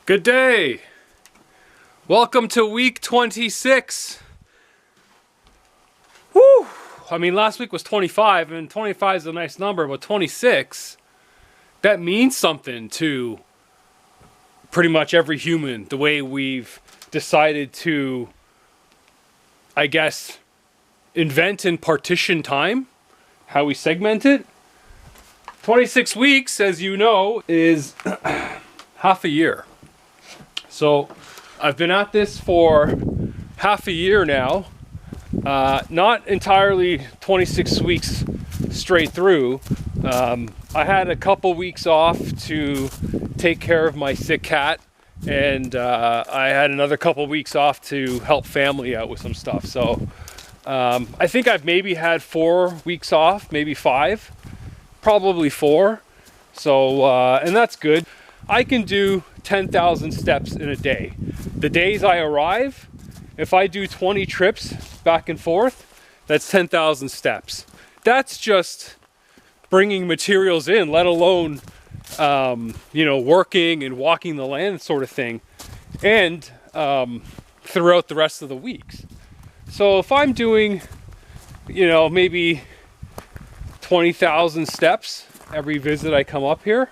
Good day. Welcome to week 26. Woo! I mean, last week was 25, and 25 is a nice number, but 26, that means something to pretty much every human, the way we've decided to, I guess, invent and partition time, how we segment it. 26 weeks, as you know, is half a year. So I've been at this for half a year now, not entirely 26 weeks straight through. I had a couple weeks off to take care of my sick cat, and I had another couple weeks off to help family out with some stuff. So I think I've maybe had 4 weeks off, maybe 5, probably 4. So, and that's good. I can do 10,000 steps in a day. The days I arrive, if I do 20 trips back and forth, that's 10,000 steps. That's just bringing materials in, let alone, working and walking the land sort of thing, and throughout the rest of the weeks. So if I'm doing, maybe 20,000 steps every visit I come up here,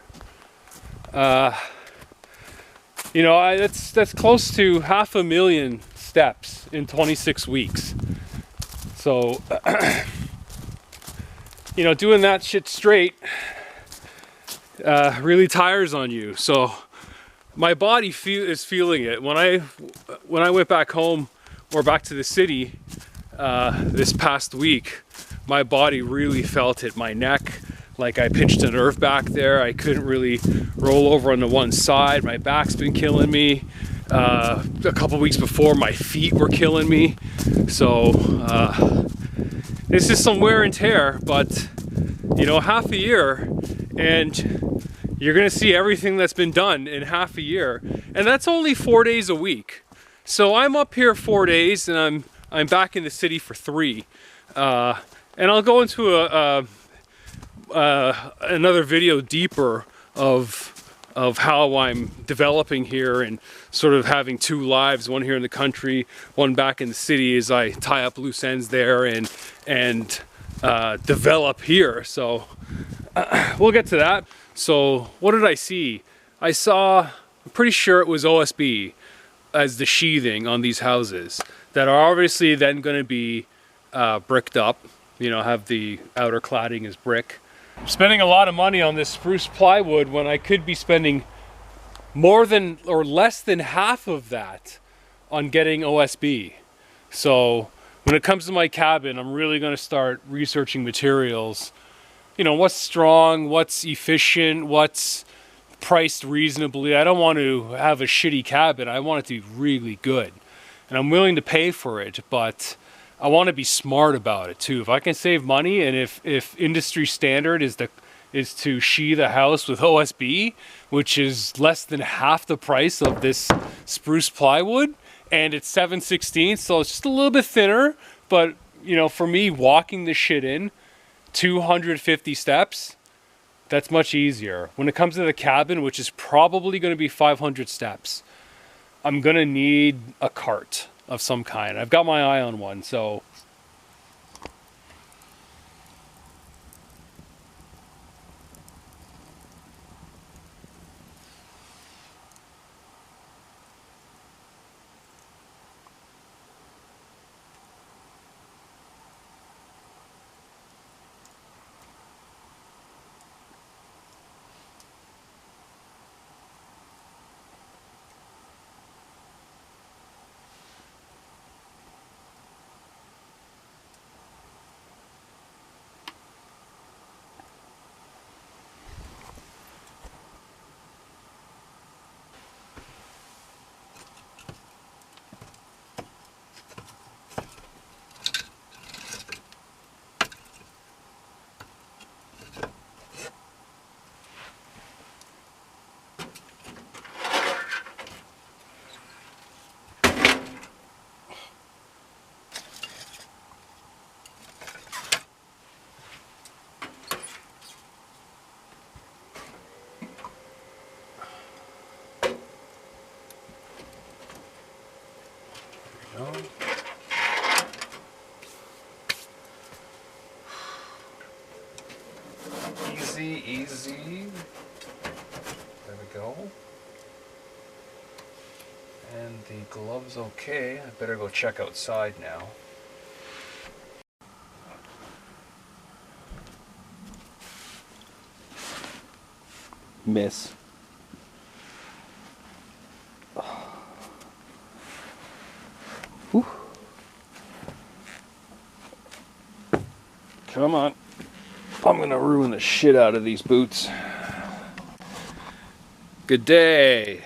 that's close to 500,000 steps in 26 weeks. So, doing that shit straight really tires on you. So my body is feeling it. When I went back home or back to the city this past week, my body really felt it. My neck, like I pinched a nerve back there. I couldn't really roll over on the one side. My back's been killing me. A couple weeks before, my feet were killing me. So this is some wear and tear, but half a year, and you're gonna see everything that's been done in half a year, and that's only 4 days a week. So I'm up here 4 days, and I'm back in the city for 3, and I'll go into another video deeper of how I'm developing here and sort of having 2 lives, one here in the country, one back in the city, as I tie up loose ends there and develop here. So we'll get to that. So what did I see? I'm pretty sure it was OSB as the sheathing on these houses that are obviously then going to be bricked up, have the outer cladding as brick. I'm spending a lot of money on this spruce plywood when I could be spending more than or less than half of that on getting OSB. So when it comes to my cabin, I'm really going to start researching materials. What's strong, what's efficient, what's priced reasonably. I don't want to have a shitty cabin. I want it to be really good. And I'm willing to pay for it, but I want to be smart about it too. If I can save money, and if industry standard is to sheathe a house with OSB, which is less than half the price of this spruce plywood, and it's 7/16, so it's just a little bit thinner, but for me, walking this shit in 250 steps, that's much easier. When it comes to the cabin, which is probably going to be 500 steps, I'm going to need a cart of some kind. I've got my eye on one, so Easy, easy. There we go. And the gloves okay. I better go check outside now. Miss. Whew. Come on. I'm gonna ruin the shit out of these boots. Good day.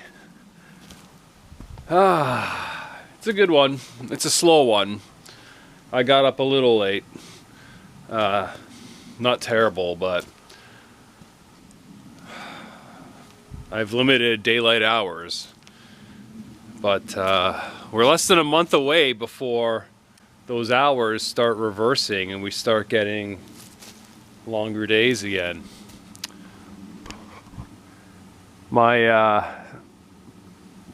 It's a good one. It's a slow one. I got up a little late. Not terrible, but I've limited daylight hours. But we're less than a month away before those hours start reversing and we start getting longer days again. My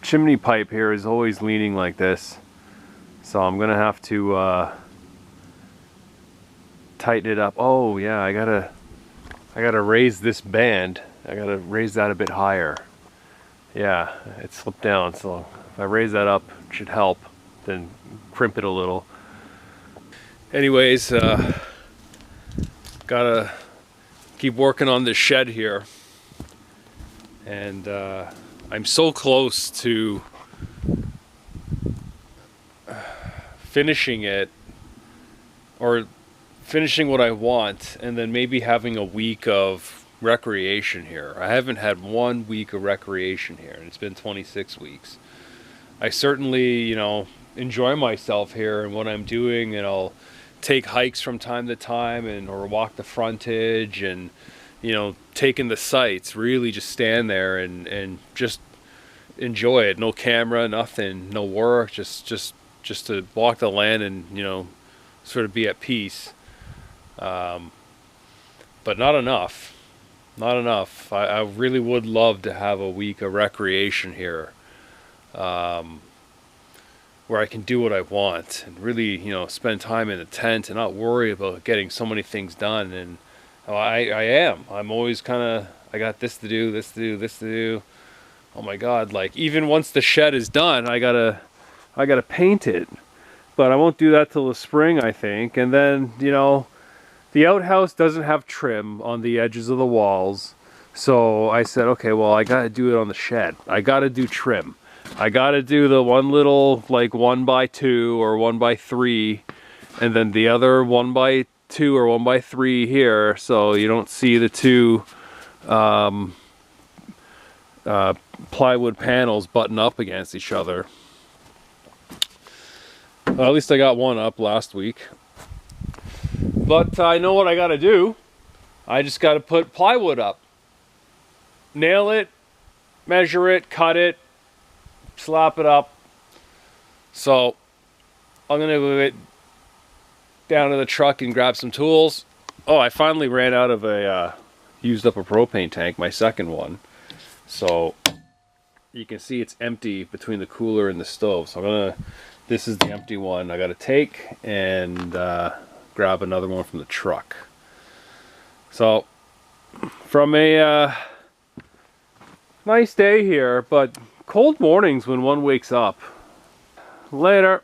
chimney pipe here is always leaning like this, so I'm gonna have to tighten it up. Oh yeah, I gotta raise this band. I gotta raise that a bit higher. Yeah, it slipped down, so if I raise that up, it should help. Then crimp it a little. Anyways, gotta keep working on this shed here, and I'm so close to finishing it, or finishing what I want, and then maybe having a week of recreation here. I haven't had 1 week of recreation here, and it's been 26 weeks. I certainly, you know, enjoy myself here and what I'm doing, and I'll take hikes from time to time, and or walk the frontage, and you know, take in the sights, really just stand there and just enjoy it. No camera, nothing, no work, just to walk the land and, you know, sort of be at peace. But not enough. Not enough. I really would love to have a week of recreation here, where I can do what I want and really, you know, spend time in the tent and not worry about getting so many things done. And I'm always kind of, I got this to do, this to do, this to do. Oh my God, like even once the shed is done, I gotta paint it, but I won't do that till the spring, I think. And then, you know, the outhouse doesn't have trim on the edges of the walls, so I said, okay, well, I gotta do it on the shed. I gotta do trim. I gotta do the one little like 1x2 or 1x3, and then the other 1x2 or 1x3 here, so you don't see the two plywood panels button up against each other. Well, at least I got one up last week. But I know what I gotta do. I just gotta put plywood up. Nail it, measure it, cut it, slap it up. So I'm gonna go down to the truck and grab some tools. Oh, I finally ran out of used up a propane tank, my second one. So you can see it's empty between the cooler and the stove. So this is the empty one I gotta take and grab another one from the truck. So from a nice day here, but cold mornings when one wakes up. Later.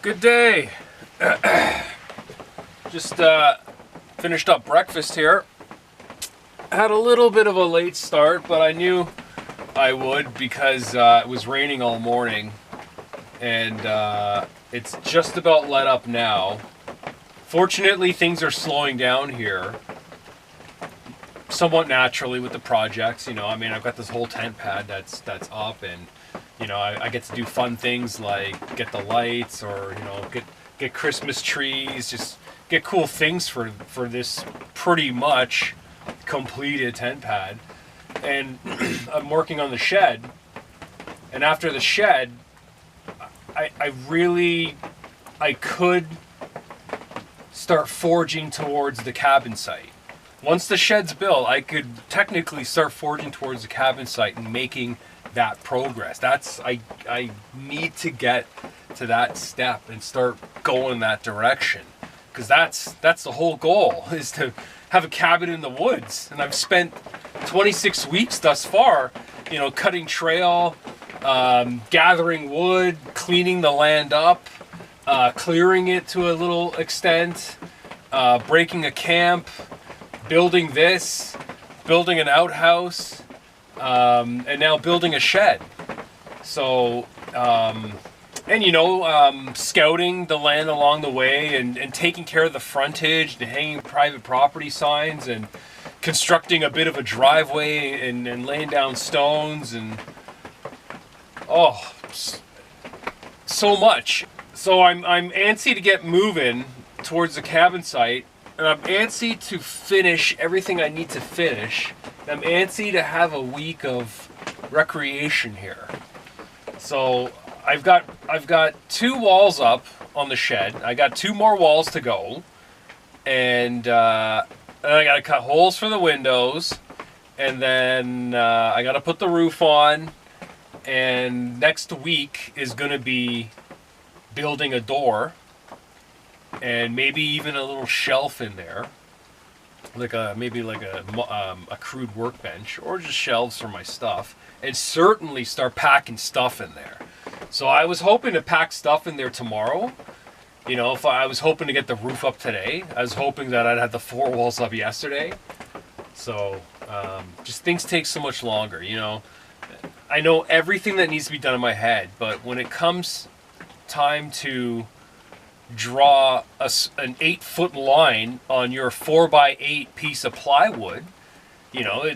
Good day. Just finished up breakfast here. Had a little bit of a late start, but I knew I would because it was raining all morning, and it's just about let up now. Fortunately, things are slowing down here somewhat naturally with the projects. You know, I mean, I've got this whole tent pad that's up, and you know, I get to do fun things like get the lights, or you know, get Christmas trees, just get cool things for this pretty much completed tent pad. And I'm working on the shed, and after the shed, I could start forging towards the cabin site. Once the shed's built, I could technically start forging towards the cabin site and making that progress. I need to get to that step and start going that direction, because that's the whole goal, is to have a cabin in the woods. And I've spent 26 weeks thus far, you know, cutting trail, gathering wood, cleaning the land up, clearing it to a little extent, breaking a camp, building this, building an outhouse, and now building a shed. So, and you know, scouting the land along the way and taking care of the frontage and hanging private property signs and constructing a bit of a driveway and laying down stones and so much. So I'm antsy to get moving towards the cabin site, and I'm antsy to finish everything I need to finish. I'm antsy to have a week of recreation here. So I've got 2 walls up on the shed. I got 2 more walls to go, and I got to cut holes for the windows, and then I got to put the roof on. And next week is going to be building a door, and maybe even a little shelf in there, like maybe like a crude workbench, or just shelves for my stuff, and certainly start packing stuff in there. So I was hoping to pack stuff in there tomorrow. You know, if I was hoping to get the roof up today. I was hoping that I'd had the 4 walls up yesterday. So just things take so much longer, you know. I know everything that needs to be done in my head, but when it comes time to draw an 8-foot line on your 4x8 piece of plywood, you know,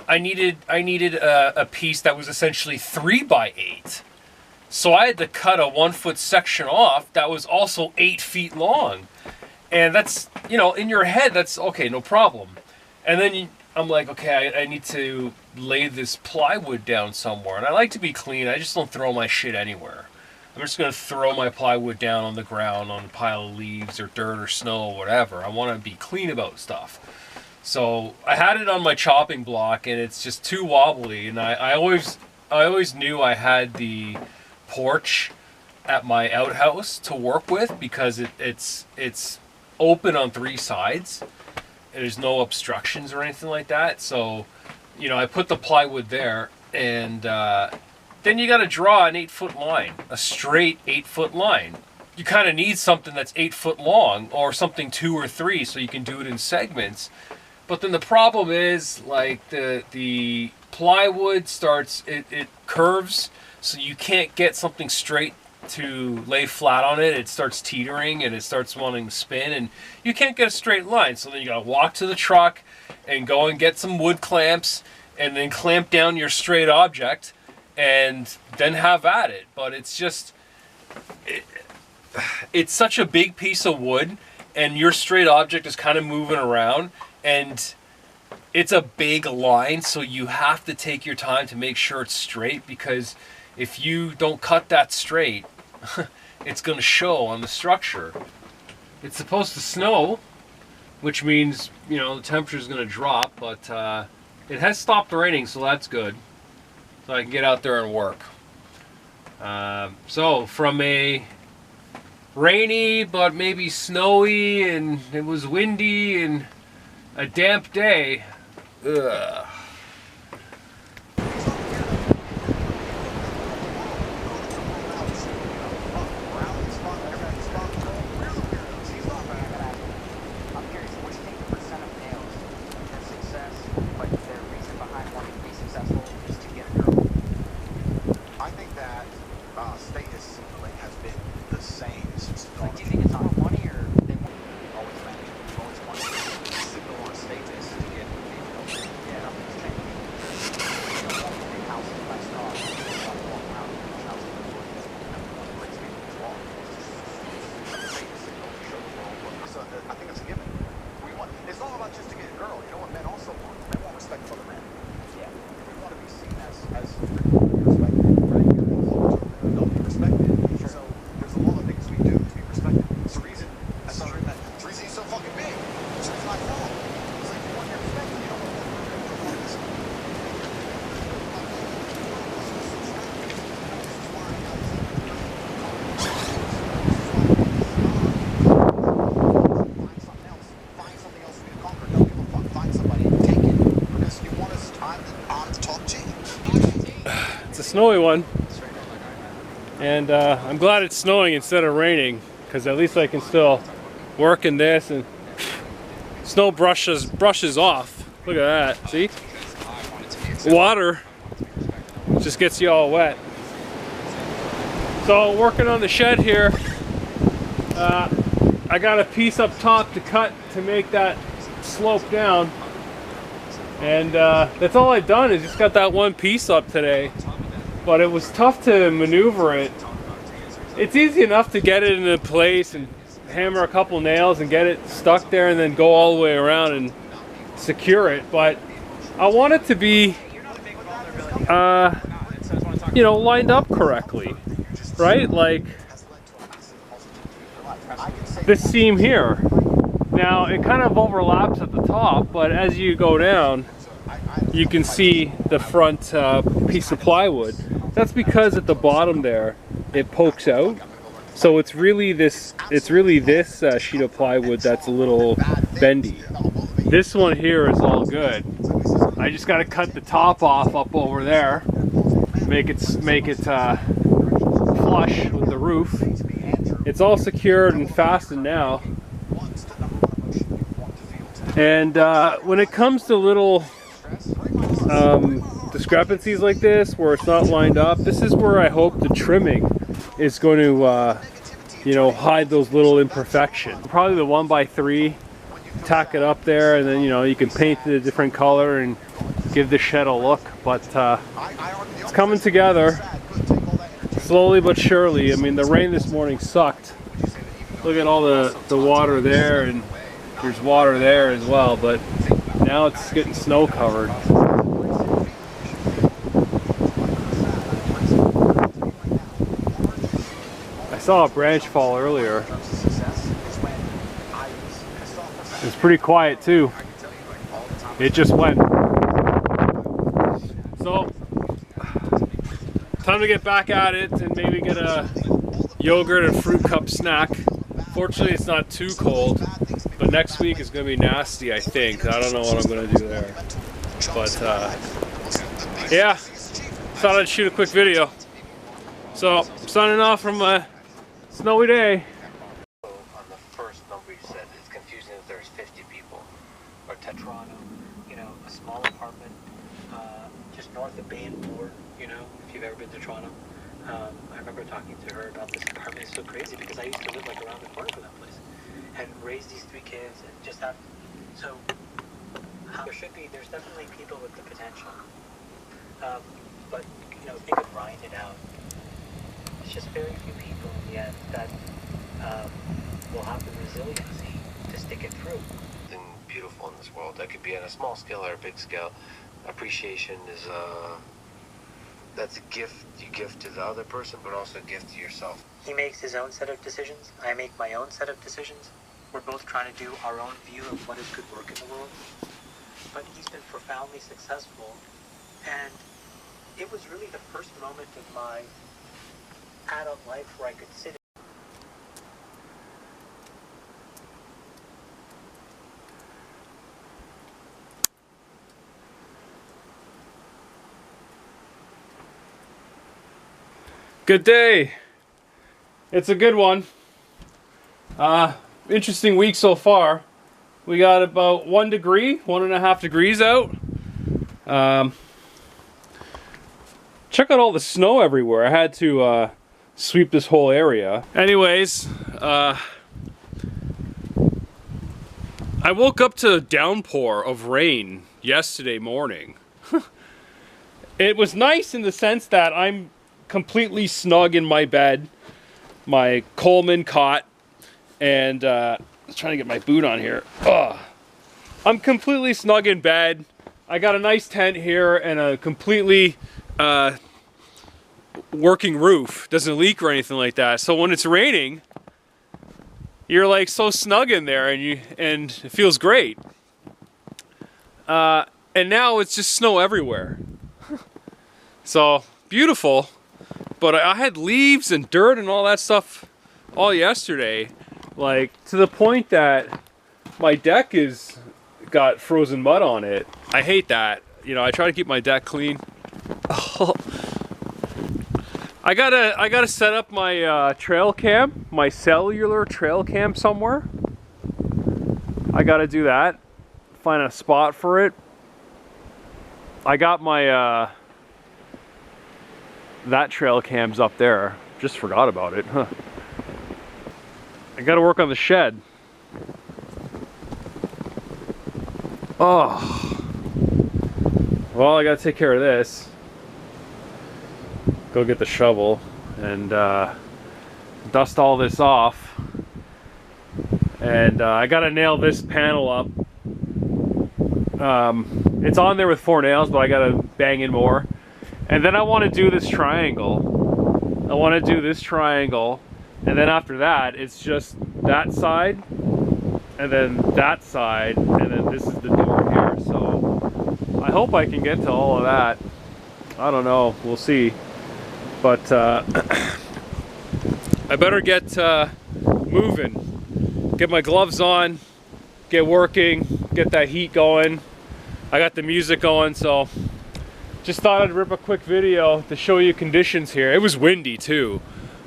I needed a piece that was essentially 3x8. So I had to cut a 1-foot section off that was also 8 feet long. And that's, you know, in your head, that's okay, no problem. And then I'm like, okay, I need to lay this plywood down somewhere. And I like to be clean. I just don't throw my shit anywhere. I'm just going to throw my plywood down on the ground on a pile of leaves or dirt or snow or whatever. I want to be clean about stuff. So I had it on my chopping block, and it's just too wobbly. And I always knew I had the porch at my outhouse to work with, because it's open on 3 sides. There's no obstructions or anything like that. So, you know, I put the plywood there, and then you got to draw an 8-foot line, a straight 8-foot line. You kind of need something that's 8 foot long, or something 2 or 3, so you can do it in segments. But then the problem is, like, the plywood starts, it curves, so you can't get something straight to lay flat on it. It starts teetering and it starts wanting to spin, and you can't get a straight line. So then you gotta walk to the truck and go and get some wood clamps and then clamp down your straight object and then have at it. But it's just, it's such a big piece of wood, and your straight object is kind of moving around, and it's a big line, so you have to take your time to make sure it's straight, because if you don't cut that straight, it's going to show on the structure. It's supposed to snow, which means, you know, the temperature is going to drop, but it has stopped raining, so that's good. So I can get out there and work. So from a rainy but maybe snowy, and it was windy and a damp day, ugh. So there's a lot of things we do to be respected. So snowy one. And I'm glad it's snowing instead of raining, because at least I can still work in this, and snow brushes off. Look at that, see? Water just gets you all wet. So working on the shed here, I got a piece up top to cut to make that slope down, and that's all I've done is just got that one piece up today, but it was tough to maneuver it. It's easy enough to get it into place and hammer a couple nails and get it stuck there and then go all the way around and secure it, but I want it to be you know, lined up correctly, right? Like this seam here. Now it kind of overlaps at the top, but as you go down you can see the front piece of plywood. That's because at the bottom there it pokes out, so it's really this sheet of plywood that's a little bendy. This one here is all good. I just got to cut the top off up over there, make it flush with the roof. It's all secured and fastened now. And when it comes to little discrepancies like this, where it's not lined up, this is where I hope the trimming is going to, you know, hide those little imperfections. Probably the 1x3, tack it up there, and then, you know, you can paint it a different color and give the shed a look. But it's coming together slowly but surely. I mean, the rain this morning sucked. Look at all the water there, and there's water there as well, but now it's getting snow covered. I saw a branch fall earlier. It was pretty quiet too. It just went. So, time to get back at it and maybe get a yogurt and fruit cup snack. Fortunately, it's not too cold, but next week is going to be nasty, I think. I don't know what I'm going to do there. But, yeah, thought I'd shoot a quick video. So, signing off from a snowy day. On the first number you said, it's confusing if there's 50 people. Or Toronto, you know, a small apartment just north of Bay and Bloor, you know, if you've ever been to Toronto. I remember talking to her about this apartment. It's so crazy because I used to live like around the corner from that place and raise these 3 kids and just have, so there's definitely people with the potential. But, you know, if they could grind it out, it's just very few people in the end that will have the resiliency to stick it through. Something beautiful in this world that could be on a small scale or a big scale. Appreciation is that's a gift you give to the other person, but also a gift to yourself. He makes his own set of decisions. I make my own set of decisions. We're both trying to do our own view of what is good work in the world. But he's been profoundly successful, and it was really the first moment of my adult life where I could sit. Good day. It's a good one. Interesting week so far. We got about 1 degree, 1.5 degrees out. Check out all the snow everywhere. I had to sweep this whole area. Anyways, I woke up to a downpour of rain yesterday morning. It was nice in the sense that I'm completely snug in my bed, my Coleman cot, and I was trying to get my boot on here. Ugh. I'm completely snug in bed. I got a nice tent here and a completely working roof. Doesn't leak or anything like that. So when it's raining, you're like so snug in there, and it feels great. And now it's just snow everywhere. So beautiful. But I had leaves and dirt and all that stuff all yesterday, like to the point that my deck got frozen mud on it. I hate that. You know, I try to keep my deck clean. I gotta set up my trail cam, my cellular trail cam somewhere. I gotta do that. Find a spot for it. I got my that trail cam's up there. Just forgot about it. Huh. I gotta work on the shed. Oh. Well, I gotta take care of this. Go get the shovel and dust all this off. And I gotta nail this panel up. It's on there with 4 nails, but I gotta bang in more. And then I want to do this triangle. I want to do this triangle, and then after that, it's just that side, and then that side, and then this is the door here. So I hope I can get to all of that. I don't know. We'll see. But I better get moving. Get my gloves on. Get working. Get that heat going. I got the music going, so just thought I'd rip a quick video to show you conditions here. It was windy too.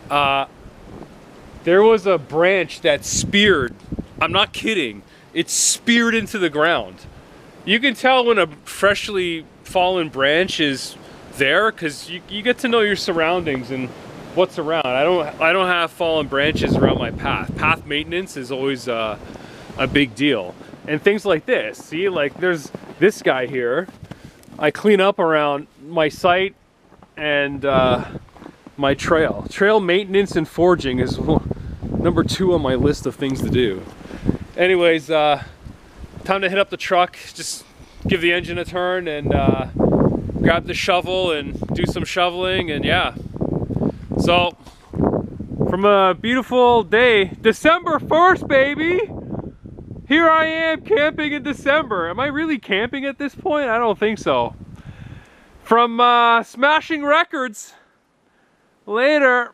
There was a branch that speared. I'm not kidding. It speared into the ground. You can tell when a freshly fallen branch is there because you get to know your surroundings and what's around. I don't have fallen branches around my path. Path maintenance is always a big deal. And things like this, see, like there's this guy here. I clean up around my site and my trail. Trail maintenance and forging is number 2 on my list of things to do. Anyways, time to hit up the truck, just give the engine a turn and grab the shovel and do some shoveling, and yeah. So, from a beautiful day, December 1st, baby! Here I am camping in December. Am I really camping at this point? I don't think so. From Smashing Records, later.